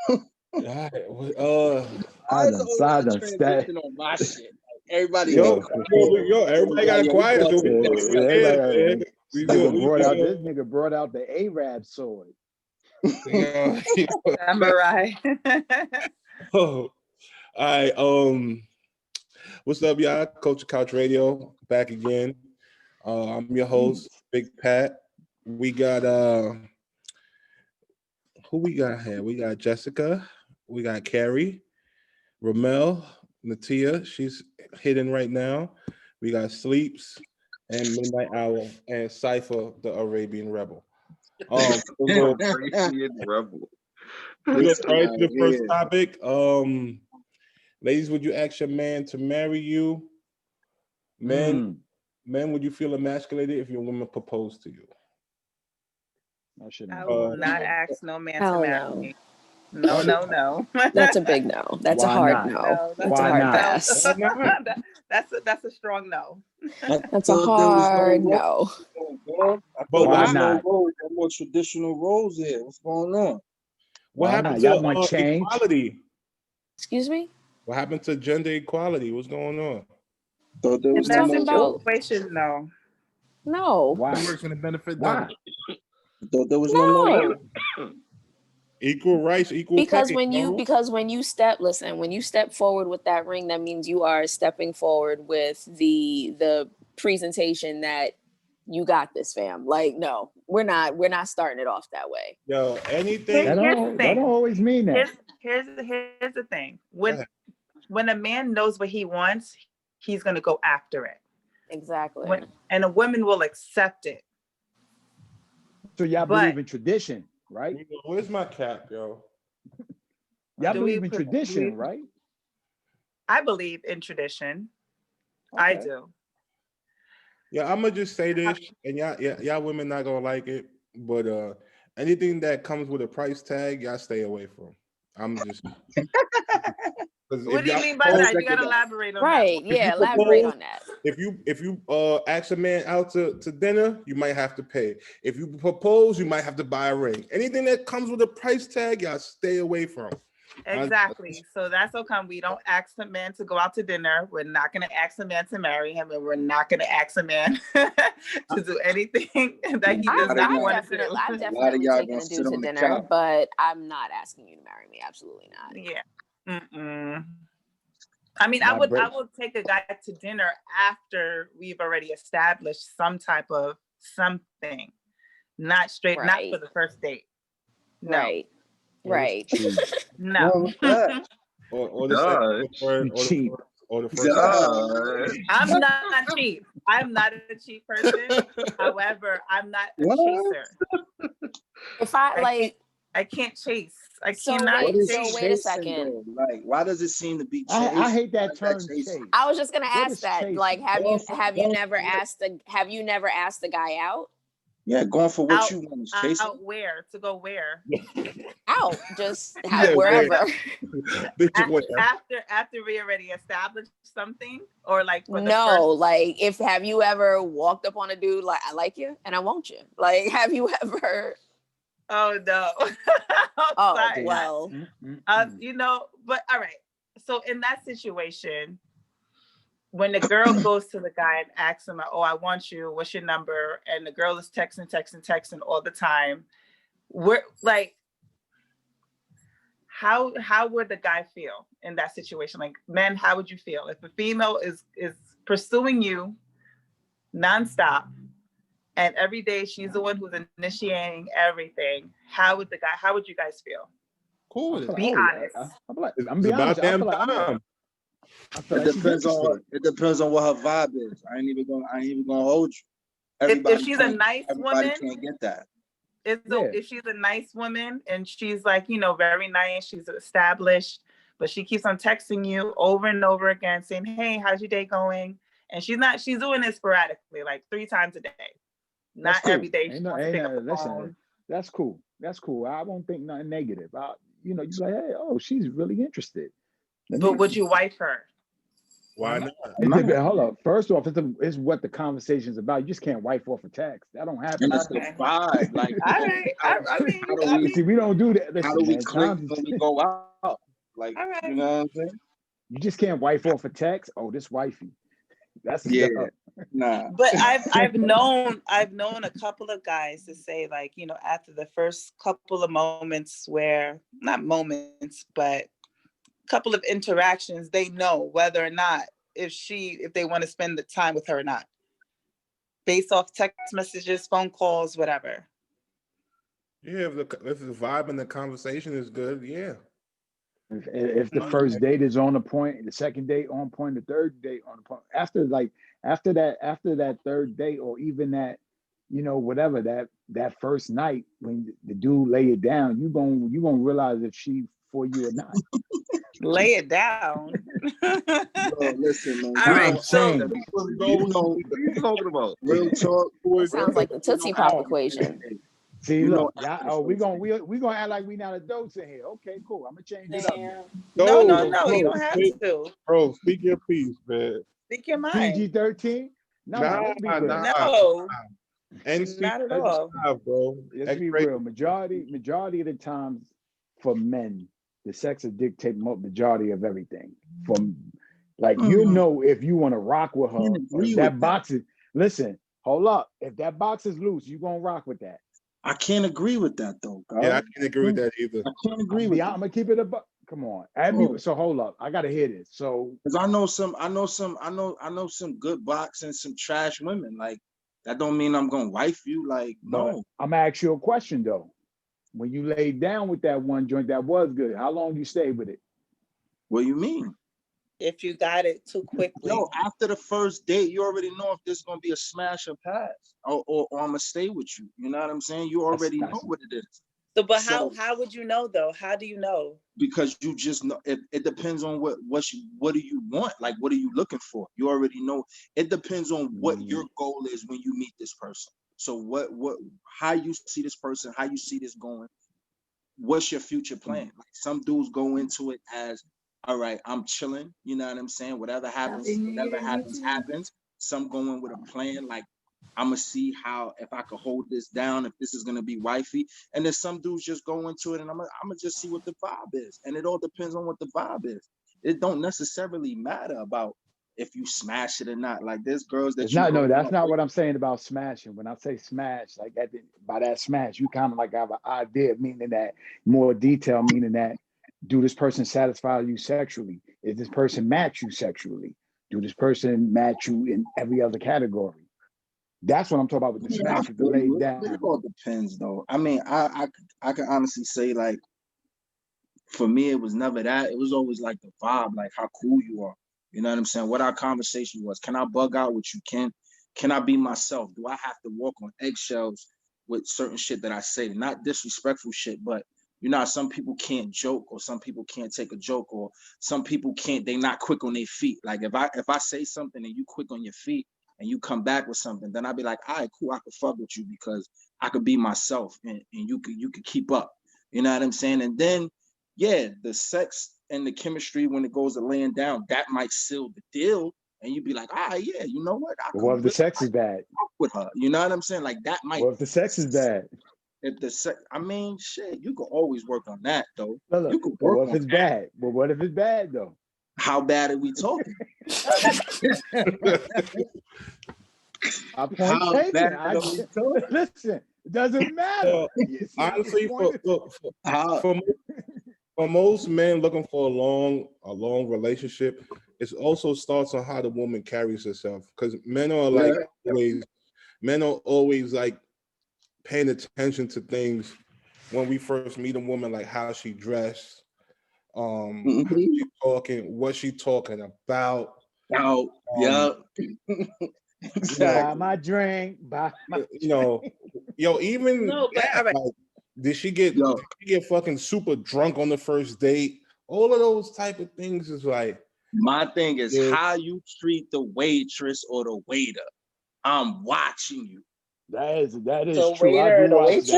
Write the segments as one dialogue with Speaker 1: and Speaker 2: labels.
Speaker 1: All right.
Speaker 2: Why is the
Speaker 3: I
Speaker 2: old
Speaker 3: done stat.
Speaker 2: transition on my shit? Everybody
Speaker 1: Yo,
Speaker 2: go.
Speaker 1: everybody got quiet. So
Speaker 3: Everybody,
Speaker 1: we
Speaker 3: this nigga brought out the Arab sword.
Speaker 1: Yeah.
Speaker 4: Samurai.
Speaker 1: Oh, all right. What's up, y'all? Culture Couch Radio back again. I'm your host, Big Pat. We got who we got here? We got Jessica. We got Carrie, Ramel, Natia. She's hidden right now. We got Sleeps and Midnight Owl and Cypher, the Arabian Rebel. We'll go
Speaker 5: Rebel.
Speaker 1: right to the first topic. Ladies, would you ask your man to marry you? Men, would you feel emasculated if your woman proposed to you?
Speaker 4: I will not ask no man to marry me.
Speaker 6: No. That's a big no. That's a hard no. That's a hard pass.
Speaker 4: That's a strong no.
Speaker 6: That's a hard no.
Speaker 1: But why
Speaker 2: not? More traditional roles here. What's going on?
Speaker 1: What happened to equality?
Speaker 6: Excuse me?
Speaker 1: What happened to gender equality? What's going on?
Speaker 2: So there was
Speaker 4: no situation, no.
Speaker 6: No.
Speaker 3: Why?
Speaker 7: Who works going to benefit
Speaker 3: Why?
Speaker 2: So there was no.
Speaker 1: Equal rights, equal
Speaker 6: because
Speaker 1: pay,
Speaker 6: when you step forward with that ring, that means you are stepping forward with the presentation that you got this, fam. Like, no, we're not starting it off that way.
Speaker 1: Yo, anything
Speaker 3: that don't always mean that.
Speaker 4: Here's the thing. When a man knows what he wants, he's gonna go after it.
Speaker 6: Exactly.
Speaker 4: And a woman will accept it.
Speaker 3: So y'all believe in tradition, right?
Speaker 1: Where's my cap, yo?
Speaker 3: Y'all believe in tradition, right?
Speaker 4: I believe in tradition. Okay. I do.
Speaker 1: Yeah, I'm gonna just say this, and y'all women not gonna like it, but anything that comes with a price tag, y'all stay away from. I'm just.
Speaker 4: What do you mean by that? You gotta elaborate on that.
Speaker 6: Right? Yeah, elaborate on that.
Speaker 1: If you ask a man out to dinner, you might have to pay. If you propose, you might have to buy a ring. Anything that comes with a price tag, y'all stay away from.
Speaker 4: Exactly. So that's how come we don't ask a man to go out to dinner. We're not going to ask a man to marry him, and we're not going to ask a man to do anything that he does not want to do.
Speaker 6: I'm definitely taking a dude to dinner, but I'm not asking you to marry me. Absolutely not.
Speaker 4: Yeah. Mm-mm. I mean, I would take a guy to dinner after we've already established some type of something, not straight, not for the first date. No.
Speaker 6: Right.
Speaker 4: No.
Speaker 1: Or the first.
Speaker 4: I'm not cheap. I'm not a cheap person. However, I'm not a chaser.
Speaker 6: If I
Speaker 4: can't chase. I
Speaker 6: so
Speaker 4: cannot.
Speaker 6: Wait a second.
Speaker 2: Like, why does it seem to be chase?
Speaker 3: I hate that term chase.
Speaker 6: I was just gonna ask that. Chasing? Like, have you never asked the guy out?
Speaker 2: Yeah, going for what you want is chasing.
Speaker 4: Out where? To go where?
Speaker 6: Out, just wherever.
Speaker 4: After we already established something, or like
Speaker 6: like have you ever walked up on a dude like, I like you and I want you? Like, have you ever?
Speaker 4: Oh no.
Speaker 6: Oh well.
Speaker 4: But all right. So in that situation, when the girl goes to the guy and asks him, "Oh, I want you. What's your number?" and the girl is texting all the time, we're like, how would the guy feel in that situation? Like, men, how would you feel if a female is pursuing you nonstop, and every day she's the one who's initiating everything? How would you guys feel?
Speaker 1: Cool.
Speaker 4: Be honest.
Speaker 3: I'm being honest.
Speaker 2: It depends on what her vibe is. I ain't even gonna hold you.
Speaker 4: If she's a nice woman,
Speaker 2: can't get that.
Speaker 4: If she's a nice woman and she's like, very nice, she's established, but she keeps on texting you over and over again saying, "Hey, how's your day going?" And she's doing it sporadically, like 3 times a day. Not every day.
Speaker 3: Listen, that's cool. I won't think nothing negative. You're like, hey, she's really interested.
Speaker 4: But would you wife her?
Speaker 1: Why not?
Speaker 3: Hold up. First off, it's what the conversation's about. You just can't wipe off a text. That don't happen.
Speaker 2: And it's the
Speaker 4: Okay.
Speaker 2: vibe. Like,
Speaker 4: All right.
Speaker 2: how do we,
Speaker 3: See, we don't do that.
Speaker 2: how
Speaker 3: Listen,
Speaker 2: do we
Speaker 3: man.
Speaker 2: click
Speaker 3: Times,
Speaker 2: when we go out? Like,
Speaker 4: all right.
Speaker 2: you know what I'm saying?
Speaker 3: you just can't wipe off a text. Oh, this wifey. That's
Speaker 2: Yeah.
Speaker 3: dumb.
Speaker 2: Nah.
Speaker 4: But I've known a couple of guys to say, like, you know, after the first couple of moments, where not moments, but couple of interactions, they know whether or not if they want to spend the time with her or not, based off text messages, phone calls, whatever.
Speaker 1: Yeah, if the vibe and the conversation is good, yeah.
Speaker 3: If the first date is on the point, the second date on point, the third date on the point, after that third date, or even that, you know, whatever, that first night when the dude lay it down, you gonna realize if she for you or not.
Speaker 4: Lay it down.
Speaker 2: Bro, listen, man.
Speaker 4: All right,
Speaker 3: so
Speaker 2: You know,
Speaker 5: What are you talking about?
Speaker 2: real talk.
Speaker 6: That sounds like the Tootsie Pop equation.
Speaker 3: See,
Speaker 2: You know,
Speaker 3: look, we gonna act like we not adults in here. Okay, cool. I'm gonna change it up.
Speaker 4: No, you don't have to.
Speaker 1: Bro, speak your piece, man.
Speaker 4: Speak your mind.
Speaker 3: PG-13? No, let's be real.
Speaker 4: No,
Speaker 1: NC
Speaker 4: not at all.
Speaker 1: 5, bro.
Speaker 3: Let's be real. Majority of the times for men, the sex will dictate majority of everything. From like, you know, if you want to rock with her, or if that box is, listen, hold up. If that box is loose, you gonna rock with that.
Speaker 2: I can't agree with that though, God.
Speaker 1: Yeah, I can't agree with that either.
Speaker 2: I can't agree with that.
Speaker 3: I'm gonna keep it a come on. So hold up. I gotta hear this. So
Speaker 2: because I know some good box and some trash women. Like, that don't mean I'm gonna wife you. Like, no.
Speaker 3: I'm gonna ask you a question though. When you laid down with that one joint that was good, how long you stayed with it?
Speaker 2: What do you mean?
Speaker 4: If you got it too quickly.
Speaker 2: Yo, after the first date, you already know if this is gonna be a smash or pass, or I'm gonna stay with you. You know what I'm saying? You already know what it is.
Speaker 4: So, but how would you know though? How do you know?
Speaker 2: Because you just know. It depends on what do you want? Like, what are you looking for? You already know. It depends on what your goal is when you meet this person. So how you see this person, how you see this going. What's your future plan? Like, some dudes go into it as, all right, I'm chilling. You know what I'm saying? Whatever happens, happens. Some go in with a plan, like, I'm gonna see if I could hold this down, if this is gonna be wifey. And then some dudes just go into it and I'm gonna just see what the vibe is. And it all depends on what the vibe is. It don't necessarily matter about if you smash it or not. Like, there's girls that
Speaker 3: that's not what I'm saying about smashing. When I say smash, like that, by that smash, you kind of like have an idea, meaning that more detail, meaning that, do this person satisfy you sexually? Is this person match you sexually? Do this person match you in every other category? That's what I'm talking about with the smash, with the laid down.
Speaker 2: It all depends though. I mean, I can honestly say, like, for me, it was never that. It was always like the vibe, like how cool you are. You know what I'm saying? What our conversation was. Can I bug out what you can? Can I be myself? Do I have to walk on eggshells with certain shit that I say? Not disrespectful shit, but you know, some people can't joke, or some people can't take a joke, or some people can't, they not quick on their feet. Like, if I say something and you quick on your feet and you come back with something, then I'd be like, all right, cool, I could fuck with you because I could be myself and you could keep up. You know what I'm saying? And then, yeah, the sex and the chemistry, when it goes to laying down, that might seal the deal. And you'd be like, yeah, you know what?
Speaker 3: What if the sex is bad?
Speaker 2: With her, you know what I'm saying? Like, that might.
Speaker 3: What if the sex is bad?
Speaker 2: If the sex, I mean, shit, you could always work on that though.
Speaker 3: Look,
Speaker 2: you could work
Speaker 3: what if it's bad? But what if it's bad though?
Speaker 2: How bad are we talking?
Speaker 3: Our point taken. Listen, it doesn't matter.
Speaker 1: Honestly, for most men looking for a long relationship, it also starts on how the woman carries herself. Because men are always like paying attention to things when we first meet a woman, like how she dressed, how she talking, what she talking about.
Speaker 3: Buy my drink,
Speaker 1: even
Speaker 4: no, but all right.
Speaker 1: like, did she get fucking super drunk on the first date? All of those type of things is like,
Speaker 2: my thing is how you treat the waitress or the waiter. I'm watching you.
Speaker 3: That is
Speaker 4: the
Speaker 3: true.
Speaker 4: Waiter, the waitress?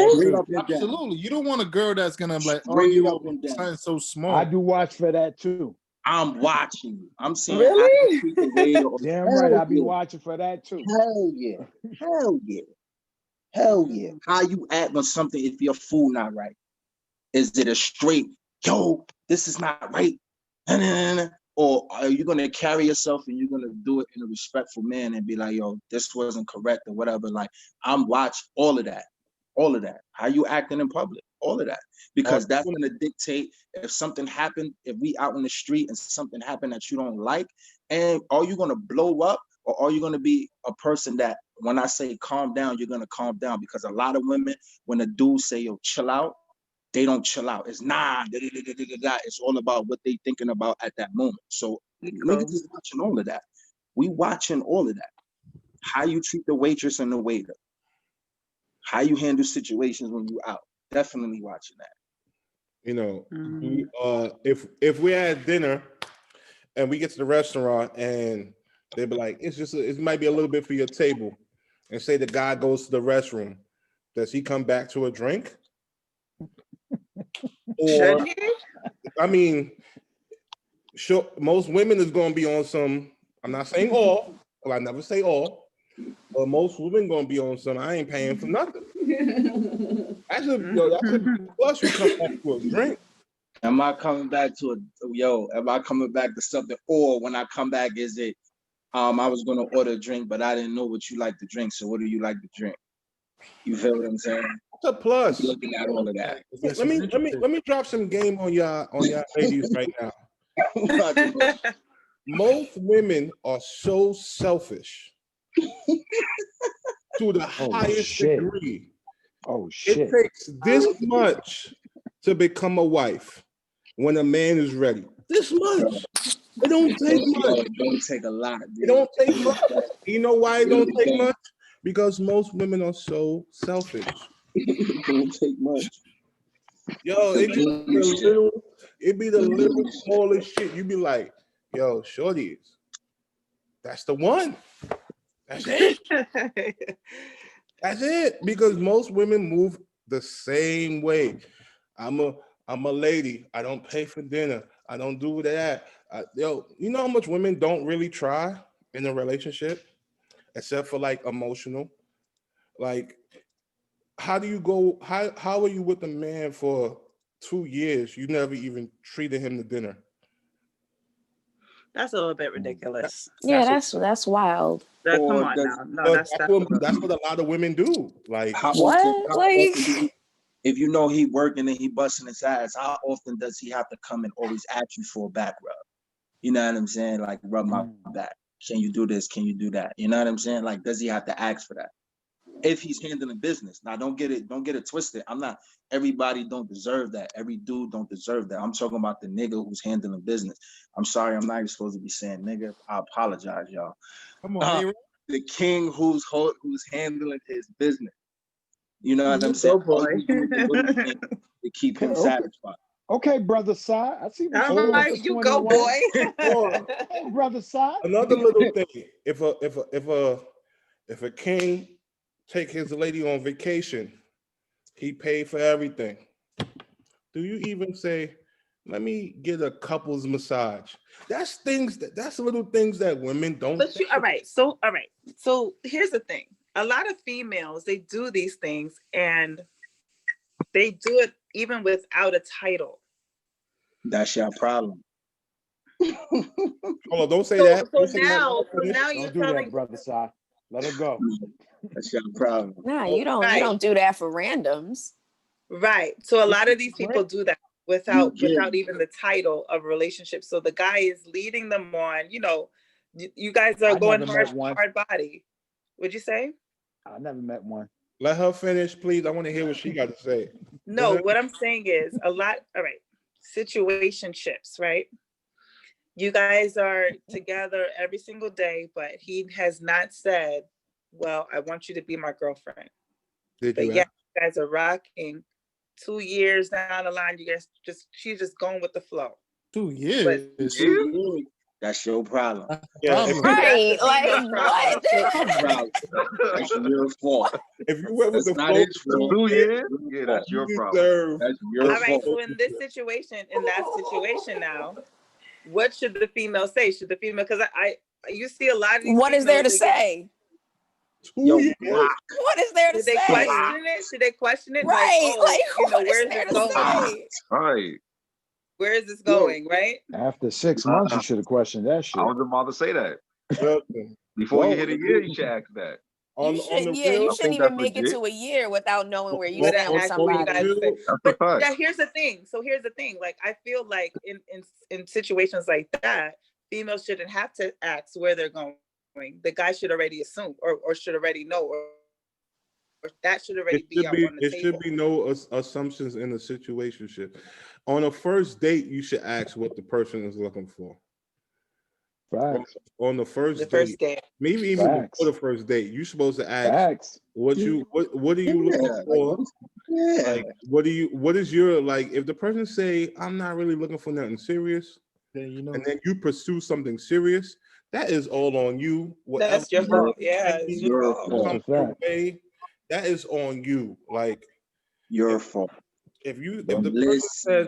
Speaker 5: Absolutely. You don't want a girl that's gonna like argue over something so small.
Speaker 3: I do watch for that too.
Speaker 2: I'm watching you. I'm saying
Speaker 6: Really?
Speaker 2: I can treat the waiter.
Speaker 3: Damn right,
Speaker 2: Hell
Speaker 3: I'll be
Speaker 2: yeah.
Speaker 3: watching for that too.
Speaker 2: Hell yeah. Hell yeah. Hell yeah. How you act on something if your food not right? Is it a straight, yo, this is not right? Nah, nah, nah, nah. Or are you gonna carry yourself and you're gonna do it in a respectful manner and be like, yo, this wasn't correct or whatever? Like, I'm watching all of that. All of that. How you acting in public, all of that. Because that's gonna dictate if something happened, if we out in the street and something happened that you don't like, and are you gonna blow up or are you gonna be a person that when I say calm down, you're gonna calm down? Because a lot of women, when a dude say, yo, chill out, they don't chill out. It's it's all about what they thinking about at that moment. So niggas is watching all of that. We watching all of that. How you treat the waitress and the waiter. How you handle situations when you out. Definitely watching that.
Speaker 1: You know, if we're at dinner and we get to the restaurant and they be like, it might be a little bit for your table, and say the guy goes to the restroom, does he come back to a drink? Or, I mean, sure, most women is going to be on some, I'm not saying all, well, I never say all, but most women going to be on some, I ain't paying for nothing. That's a big plus you come back to a drink.
Speaker 2: Am I coming back to am I coming back to something? Or when I come back, is it, I was going to order a drink, but I didn't know what you like to drink. So what do you like to drink? You feel what I'm saying?
Speaker 1: What's a plus?
Speaker 2: Looking at all of that.
Speaker 1: Let me drop some game on y'all ladies right now. Most women are so selfish to the highest degree.
Speaker 3: Oh shit!
Speaker 1: It takes this much to become a wife when a man is ready. This much. It don't take much.
Speaker 2: It don't take a lot. Dude.
Speaker 1: It don't take much. You know why it don't take much? Because most women are so selfish.
Speaker 2: It don't take much.
Speaker 1: Yo, it be the little smallest shit. You be like, yo, shorties, that's the one. That's it. That's it. Because most women move the same way. I'm a lady. I don't pay for dinner. I don't do that. Yo, you know how much women don't really try in a relationship, except for like emotional. Like, how do you go? How are you with a man for 2 years? You never even treated him to dinner.
Speaker 4: That's a little bit ridiculous.
Speaker 6: Yeah, that's wild.
Speaker 4: Come on now. No, that's
Speaker 1: what a lot of women do. Like,
Speaker 2: often if you know he working and he busting his ass, how often does he have to come and always ask you for a back rub? You know what I'm saying? Like, rub my back. Can you do this? Can you do that? You know what I'm saying? Like, does he have to ask for that? If he's handling business. Now, don't get it twisted. Everybody don't deserve that. Every dude don't deserve that. I'm talking about the nigga who's handling business. I'm sorry, I'm not even supposed to be saying nigga. I apologize, y'all.
Speaker 1: Come on,
Speaker 2: the king who's handling his business. You know what I'm saying? To keep him satisfied.
Speaker 3: Okay, brother side. I see.
Speaker 4: All right, you go, boy.
Speaker 3: Hey, brother side.
Speaker 1: Another little thing. If a king take his lady on vacation, he paid for everything. Do you even say, let me get a couple's massage? That's little things that women don't.
Speaker 4: But all right. So here's the thing. A lot of females, they do these things and they do it even without a title.
Speaker 2: That's your problem.
Speaker 1: Hold on, don't say that.
Speaker 4: So now you're telling
Speaker 3: brother side. Let it go.
Speaker 2: That's your problem.
Speaker 6: Nah, you don't do that for randoms.
Speaker 4: Right. So a lot of these people do that without even the title of a relationship. So the guy is leading them on, you guys are going hard body. What'd you say?
Speaker 3: I never met one.
Speaker 1: Let her finish, please. I want to hear what she got to say.
Speaker 4: No, what I'm saying is all right, situationships, right? You guys are together every single day, but he has not said, well, I want you to be my girlfriend. She's guys are rocking. 2 years down the line, you guys she's just going with the flow.
Speaker 1: 2 years.
Speaker 2: That's your problem.
Speaker 6: Right. Like what?
Speaker 2: That's your fault.
Speaker 1: If you went with the flow
Speaker 5: 2 years, that's your problem.
Speaker 2: That's your fault.
Speaker 4: All right. So in that situation now, what should the female say? Should the female, because I you see a lot of these
Speaker 6: What is there to
Speaker 4: females, they get-
Speaker 6: say?
Speaker 2: Yo,
Speaker 1: Yeah.
Speaker 2: block.
Speaker 6: What is there to
Speaker 4: Should they
Speaker 6: say?
Speaker 4: question it? Should they question it?
Speaker 6: Right.
Speaker 4: Like, oh,
Speaker 6: Like,
Speaker 4: you know,
Speaker 6: what is
Speaker 4: where's
Speaker 6: there
Speaker 4: this
Speaker 6: to
Speaker 4: going?
Speaker 6: say?
Speaker 5: Right.
Speaker 4: Where is this
Speaker 2: Yo.
Speaker 4: going? Right?
Speaker 3: After 6 months, you should have questioned that shit.
Speaker 5: I was about to say that.
Speaker 1: Listen,
Speaker 5: Before you
Speaker 1: Well,
Speaker 5: hit a year, you should ask that.
Speaker 1: on
Speaker 6: You
Speaker 1: the
Speaker 6: shouldn't, you
Speaker 5: I
Speaker 6: shouldn't
Speaker 5: think
Speaker 6: even
Speaker 5: that's
Speaker 6: make it
Speaker 5: legit.
Speaker 6: to a year without knowing where you
Speaker 1: Well,
Speaker 6: stand
Speaker 4: But
Speaker 6: with
Speaker 4: ask what you
Speaker 6: somebody.
Speaker 4: guys say.
Speaker 5: That's a
Speaker 4: But
Speaker 5: fact.
Speaker 4: yeah, here's the thing. So here's the thing. Like, I feel like in situations like that, females shouldn't have to ask where they're going. The guy should already assume, or should already know, or that should already be out on the
Speaker 1: it
Speaker 4: table.
Speaker 1: should be no assumptions in the situationship. On a first date, you should ask what the person is looking for.
Speaker 3: Facts.
Speaker 1: On the first
Speaker 4: The
Speaker 1: date,
Speaker 4: first day.
Speaker 1: maybe even
Speaker 3: Facts.
Speaker 1: before the first date, you're supposed to ask
Speaker 3: Facts.
Speaker 1: what are you looking
Speaker 2: Yeah,
Speaker 1: for?
Speaker 2: yeah.
Speaker 1: Like, what is your, like, if the person say, I'm not really looking for nothing serious,
Speaker 7: Then you know.
Speaker 1: and then you pursue something serious, that is all on you.
Speaker 4: That's your
Speaker 1: Whatever
Speaker 4: fault. Yeah, it's your
Speaker 2: Your
Speaker 4: fault.
Speaker 3: That's
Speaker 1: comes
Speaker 3: a
Speaker 1: your
Speaker 3: fact.
Speaker 1: way, that is on you. Like,
Speaker 2: Your fault.
Speaker 1: if the
Speaker 2: But
Speaker 1: person
Speaker 2: listen.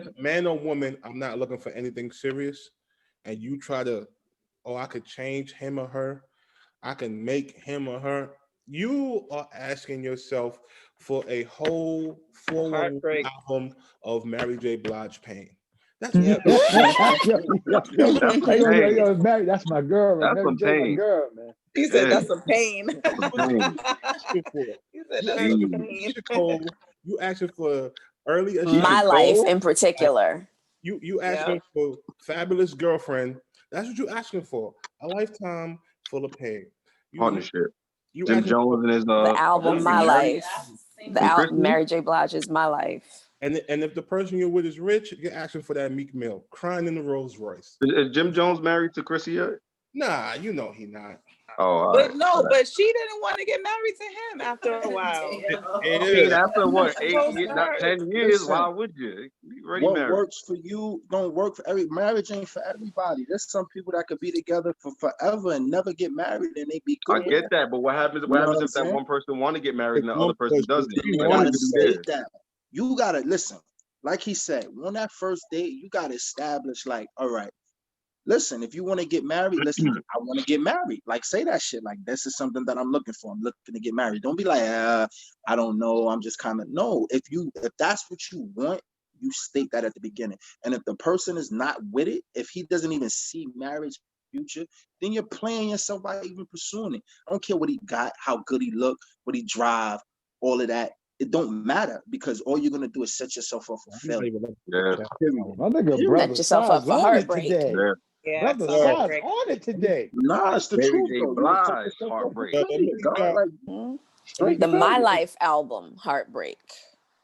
Speaker 1: says, man or woman, I'm not looking for anything serious, and you try to, oh, I could change him or her, I can make him or her, you are asking yourself for a whole 411
Speaker 4: Heartbreak.
Speaker 1: album of Mary J. Blige pain. That's
Speaker 4: Yep.
Speaker 3: Yo, yo, yo,
Speaker 5: That's some
Speaker 3: yo,
Speaker 5: pain.
Speaker 3: yo, Mary, that's my girl.
Speaker 5: That's
Speaker 3: Mary
Speaker 5: some
Speaker 3: J, my
Speaker 5: pain.
Speaker 3: girl, man.
Speaker 4: He said
Speaker 5: Yeah.
Speaker 4: that's some pain.
Speaker 5: Pain.
Speaker 1: asking for.
Speaker 4: He said
Speaker 1: You
Speaker 4: that's
Speaker 1: asking
Speaker 4: some
Speaker 1: for
Speaker 4: pain.
Speaker 1: Keisha Cole, you asking for early as she
Speaker 6: My
Speaker 1: can
Speaker 6: life
Speaker 1: go.
Speaker 6: in particular.
Speaker 1: You asking for fabulous girlfriend. That's what you asking for. A lifetime full of pain.
Speaker 5: Partnership.
Speaker 1: You
Speaker 5: Jim
Speaker 1: asking
Speaker 5: Jones
Speaker 1: for,
Speaker 5: and his
Speaker 6: The album, My
Speaker 5: Mary-
Speaker 6: Life.
Speaker 5: and
Speaker 6: The album,
Speaker 5: Chrissy?
Speaker 6: Mary J. Blige's My Life.
Speaker 1: and if the person you're with is rich, you're asking for that Meek Mill, crying in the Rolls Royce.
Speaker 5: Is Jim Jones married to Chrissy yet?
Speaker 1: Nah, you know he not.
Speaker 5: Oh, all
Speaker 4: But
Speaker 5: right.
Speaker 4: no, but she didn't want to get married to him after a while.
Speaker 5: I mean, after what, 8 years, not 10 years,
Speaker 2: Listen.
Speaker 5: why would you? You already
Speaker 2: What
Speaker 5: married.
Speaker 2: works for you don't work for every marriage ain't for everybody. There's some people that could be together for forever and never get married and they be
Speaker 5: I
Speaker 2: good.
Speaker 5: get that, but what happens?
Speaker 2: You
Speaker 5: What
Speaker 2: know
Speaker 5: happens
Speaker 2: what
Speaker 5: if
Speaker 2: I'm
Speaker 5: that
Speaker 2: saying?
Speaker 5: one person want to get married and the
Speaker 1: It's
Speaker 5: other person
Speaker 1: one person.
Speaker 5: doesn't?
Speaker 1: You
Speaker 5: They
Speaker 2: You
Speaker 1: want
Speaker 5: gotta
Speaker 2: gotta
Speaker 5: do
Speaker 2: state
Speaker 5: theirs.
Speaker 2: that. You gotta listen. Like he said, on that first date, you gotta establish, like, all right, listen, if you want to get married, listen, I want to get married. Like, say that shit. Like, this is something that I'm looking for. I'm looking to get married. Don't be like, I don't know. I'm just kind of no. If that's what you want, you state that at the beginning. And if the person is not with it, if he doesn't even see marriage future, then you're playing yourself by even pursuing it. I don't care what he got, how good he look, what he drive, all of that. It don't matter because all you're gonna do is set yourself up for failure.
Speaker 5: Yeah.
Speaker 3: My nigga,
Speaker 2: Set
Speaker 3: brother,
Speaker 6: yourself up
Speaker 3: Size
Speaker 6: for
Speaker 3: on it
Speaker 6: heartbreak.
Speaker 3: today.
Speaker 5: Yeah.
Speaker 4: Yeah,
Speaker 3: Brother,
Speaker 4: it's
Speaker 3: Size
Speaker 4: heartbreak.
Speaker 3: on it today.
Speaker 2: Nah, it's the
Speaker 5: Mary
Speaker 2: truth
Speaker 5: J.
Speaker 2: though. You gonna set
Speaker 5: Blige,
Speaker 2: yourself up for
Speaker 5: heartbreak.
Speaker 2: failure, dog. Like,
Speaker 6: Hmm?
Speaker 2: straight
Speaker 6: The My
Speaker 2: failure.
Speaker 6: Life album, Heartbreak.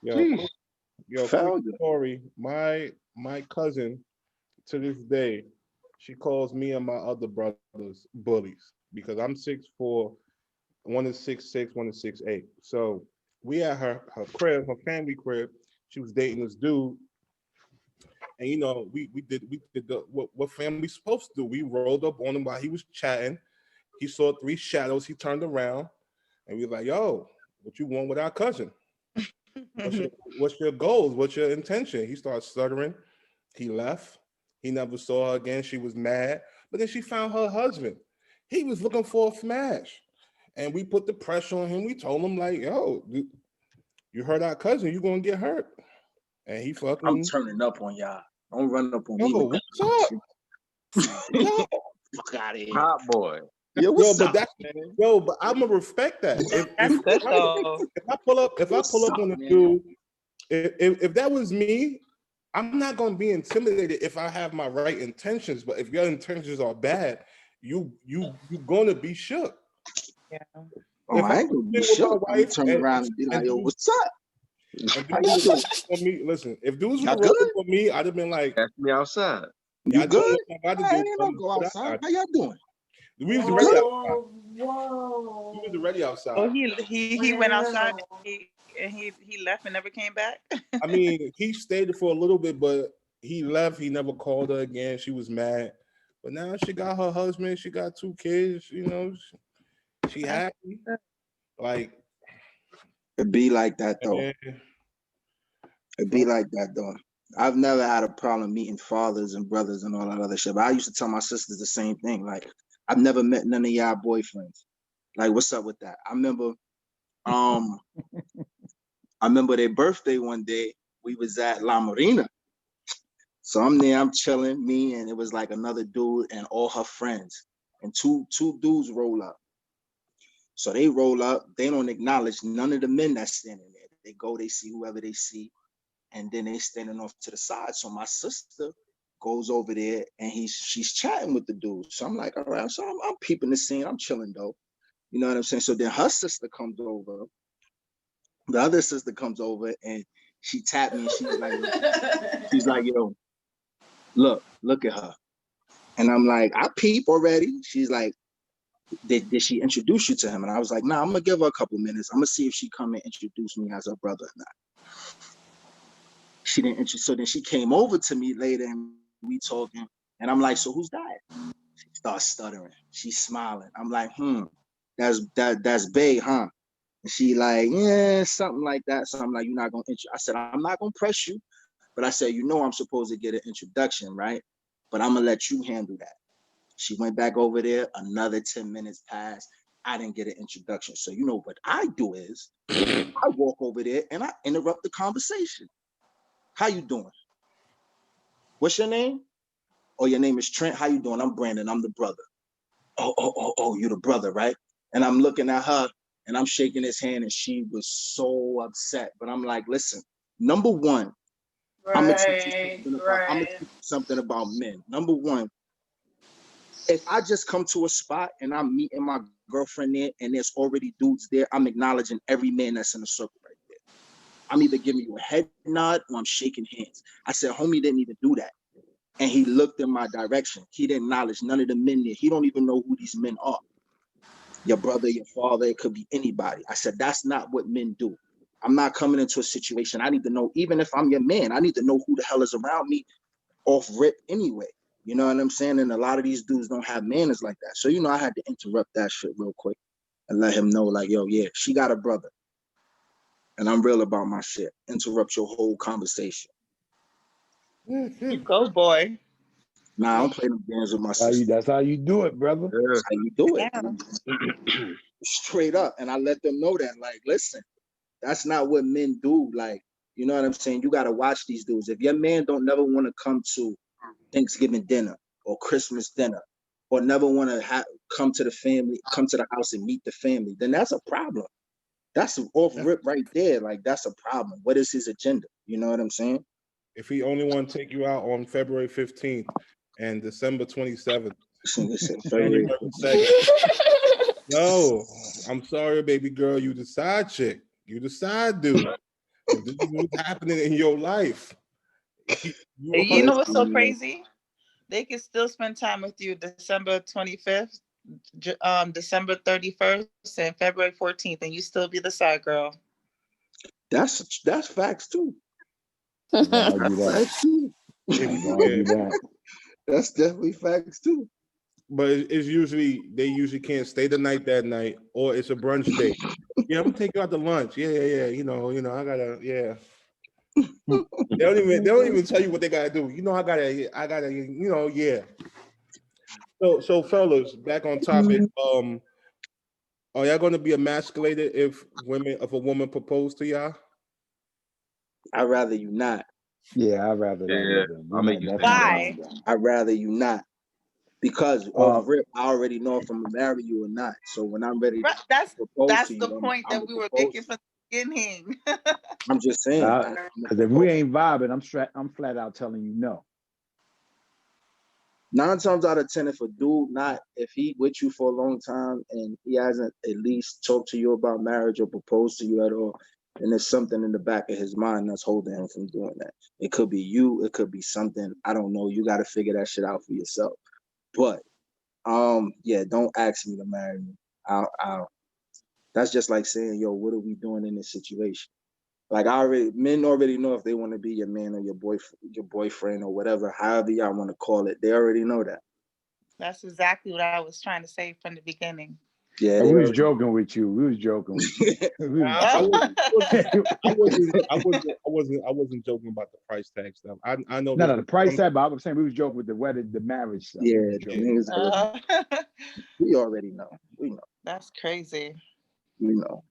Speaker 5: Jeez.
Speaker 1: Yo,
Speaker 2: Failure.
Speaker 1: quick story. My cousin, to this day, she calls me and my other brothers bullies because I'm 6'4", one is 6'6", one is 6'8". So we at her crib, her family crib. She was dating this dude, and you know we did what family's supposed to do. We rolled up on him while he was chatting. He saw 3 shadows. He turned around, and we were like, "Yo, what you want with our cousin? What's your goals? What's your intention?" He started stuttering. He left. He never saw her again. She was mad. But then she found her husband. He was looking for a smash. And we put the pressure on him. We told him, like, yo, you hurt our cousin, you're going to get hurt. And he
Speaker 2: I'm
Speaker 1: fucking,
Speaker 2: turning up on y'all. Don't run up on
Speaker 1: yo,
Speaker 2: me. with
Speaker 1: what's
Speaker 2: that
Speaker 1: up?
Speaker 2: shit.
Speaker 1: Yo,
Speaker 2: Fuck out of here.
Speaker 5: Hot boy.
Speaker 2: Yo, what's
Speaker 1: but
Speaker 2: up,
Speaker 1: that's,
Speaker 2: man?
Speaker 1: yo, but I'm going to respect that.
Speaker 4: That's good though.
Speaker 1: If I pull up
Speaker 2: What's up,
Speaker 1: on a
Speaker 2: man?
Speaker 1: dude, if that was me, I'm not going to be intimidated if I have my right intentions. But if your intentions are bad, you're going to be shook.
Speaker 4: Yeah.
Speaker 2: Oh,
Speaker 1: If
Speaker 2: I ain't gonna be shook. I'm gonna turn around and be like, yo, what's up?
Speaker 1: And
Speaker 2: How
Speaker 1: dudes
Speaker 2: you
Speaker 1: was
Speaker 2: doing?
Speaker 1: looking for me. Listen, if dudes
Speaker 2: Y'all
Speaker 1: were rolling
Speaker 2: good?
Speaker 1: for me, I'd have been like,
Speaker 5: Ask me outside.
Speaker 1: yeah,
Speaker 2: You good?
Speaker 1: I'm about to
Speaker 2: I
Speaker 1: do
Speaker 2: ain't gonna go
Speaker 1: what I
Speaker 2: outside.
Speaker 1: got.
Speaker 2: How y'all doing?
Speaker 1: We was
Speaker 2: You
Speaker 1: already
Speaker 2: good?
Speaker 1: outside. We was already outside.
Speaker 4: Oh, he went outside and he left and never came back.
Speaker 1: I mean, he stayed for a little bit, but he left. He never called her again. She was mad. But now she got her husband. She got 2 kids. You know, she happy. Like,
Speaker 2: It be like that though.
Speaker 1: man,
Speaker 2: It be like that though. I've never had a problem meeting fathers and brothers and all that other shit. But I used to tell my sisters the same thing. Like, I've never met none of y'all boyfriends. Like, what's up with that? I remember their birthday one day. We was at La Marina. So I'm there, I'm chilling, me, and it was like another dude and all her friends. And two dudes roll up. So they roll up, they don't acknowledge none of the men that's standing there. They go, they see whoever they see, and then they standing off to the side. So my sister goes over there and she's chatting with the dude. So I'm like, all right, so I'm peeping the scene, I'm chilling though. You know what I'm saying? So then her sister comes over, the other sister comes over and she tapped me and she's like, yo, look at her. And I'm like, I peep already. She's like, did she introduce you to him? And I was like, nah, I'm gonna give her a couple minutes. I'm gonna see if she come and introduce me as her brother or not. She didn't introduce. So then she came over to me later and we talking. And I'm like, so who's that? She starts stuttering. She's smiling. I'm like, that's Bay, huh? And she like, yeah, something like that. So I'm like, you're not gonna I said, I'm not gonna press you, but I said, you know, I'm supposed to get an introduction, right? But I'm gonna let you handle that. She went back over there. Another 10 minutes passed. I didn't get an introduction. So you know what I do is I walk over there and I interrupt the conversation. How you doing? What's your name? Oh, your name is Trent. How you doing? I'm Brandon. I'm the brother. Oh, you the brother, right? And I'm looking at her and I'm shaking his hand and she was so upset. But I'm like, listen, number one, I'm gonna teach you something about men. Number one, if I just come to a spot and I'm meeting my girlfriend there and there's already dudes there, I'm acknowledging every man that's in the circle right there. I'm either giving you a head nod or I'm shaking hands. I said, homie didn't even do that. And he looked in my direction. He didn't acknowledge none of the men there. He don't even know who these men are. Your brother, your father, it could be anybody. I said, that's not what men do. I'm not coming into a situation. I need to know, even if I'm your man, I need to know who the hell is around me off rip anyway. You know what I'm saying? And a lot of these dudes don't have manners like that. So, you know, I had to interrupt that shit real quick and let him know, like, yo, yeah, she got a brother. And I'm real about my shit. Interrupt your whole conversation.
Speaker 4: You go, boy.
Speaker 2: Nah, I don't play no games with my sister.
Speaker 3: That's how you do it, brother.
Speaker 2: That's how you do it.
Speaker 4: Yeah.
Speaker 2: Straight up. And I let them know that, like, listen, that's not what men do. Like, you know what I'm saying? You got to watch these dudes. If your man don't never want to come to Thanksgiving dinner or Christmas dinner or never want to come to the house and meet the family, then that's a problem. That's off rip right there. Like, that's a problem. What is his agenda? You know what I'm saying?
Speaker 1: If he only want to take you out on February 15th and December 27th, January 2nd. No, I'm sorry, baby girl. You the side chick. You the side dude. If this is what's happening in your life.
Speaker 4: You know what's so crazy? They can still spend time with you December 25th, December 31st, and February 14th, and you still be the side girl.
Speaker 2: That's facts too.
Speaker 3: That's facts too.
Speaker 2: That's definitely facts too.
Speaker 1: But it's usually they usually can't stay the night that night, or it's a brunch date. Yeah, I'm gonna take you out to lunch. Yeah. You know, I gotta. Yeah. They don't even tell you what they gotta do. You know, I gotta. You know, yeah. So fellas, back on topic. Are y'all gonna be emasculated if a woman proposed to y'all?
Speaker 2: I'd rather you not.
Speaker 3: Yeah, I'd rather that.
Speaker 5: I'll make you
Speaker 4: Why?
Speaker 2: I'd rather you not. Because off rip, I already know if I'm gonna marry you or not. So when I'm ready to propose
Speaker 4: that's
Speaker 2: to you,
Speaker 4: the point that we were making from the beginning.
Speaker 2: I'm just saying.
Speaker 3: Because if we ain't vibing, I'm flat out telling you no.
Speaker 2: 9 times out of 10, if he with you for a long time and he hasn't at least talked to you about marriage or proposed to you at all, then there's something in the back of his mind that's holding him from doing that. It could be you, it could be something, I don't know. You got to figure that shit out for yourself. But yeah, don't ask me to marry me. That's just like saying, yo, what are we doing in this situation? Like men already know if they want to be your man or your boyfriend or whatever, however y'all want to call it. They already know that.
Speaker 4: That's exactly what I was trying to say from the beginning.
Speaker 2: Yeah,
Speaker 3: And
Speaker 2: they
Speaker 3: we was
Speaker 2: already-
Speaker 3: joking with you. We was joking with you. We was
Speaker 1: I
Speaker 3: joking.
Speaker 1: wasn't joking about the price tag stuff. I know
Speaker 3: No,
Speaker 1: there's
Speaker 3: the price tag, but I was saying we was joking with the wedding, the marriage stuff.
Speaker 2: yeah,
Speaker 3: We was
Speaker 2: the
Speaker 3: joking.
Speaker 2: niggas already, we already know. We know.
Speaker 4: That's crazy.
Speaker 2: We know.